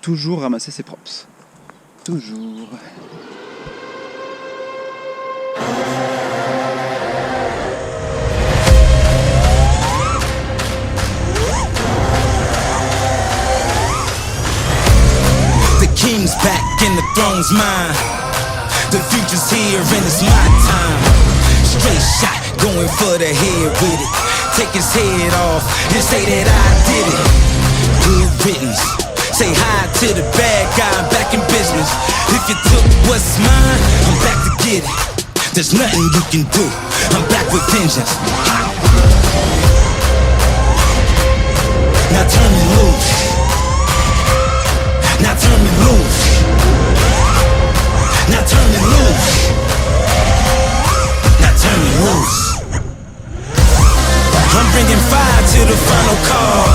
toujours ramasser ses props. Toujours. The king's back and the throne's mine. The future's here and it's my time. Straight shot, going for the head with it. Take his head off and say that I did it. Good riddance. Say hi to the bad guy, I'm back in business. If you took what's mine, I'm back to get it. There's nothing you can do, I'm back with vengeance. Now turn me loose. Now turn me loose. Now turn me loose. Now turn me loose. I'm bringing fire to the final call.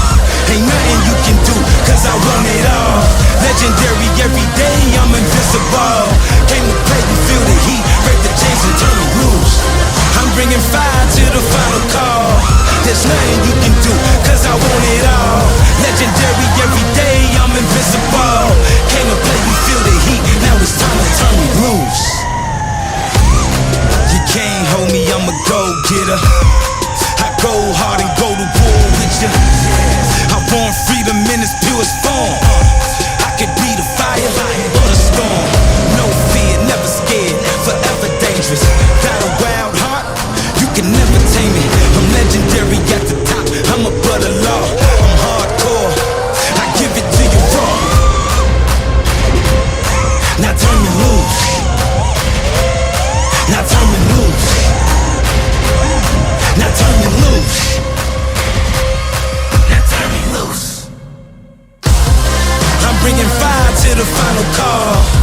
Ain't nothing you can do, cause I want it all. Legendary every day, I'm invincible. Came to play and feel the heat, break the chains and turn me loose. I'm bringing fire to the final call. There's nothing you can do, cause I want it all. Legendary every day, I'm invincible. Came to play and feel the heat, now it's time to turn me loose. You can't hold me, I'm a go-getter. I go hard and go to war with you. I want freedom in its purest form. I could be the fire or the storm. No fear, never scared, forever dangerous. Got a wild heart, you can never tame me. I'm legendary at the top, I'm above the law. I'm hardcore, I give it to you raw. Now turn me loose. Now turn me loose. Now turn me loose. Now turn me loose. I'm bringing fire to the final call.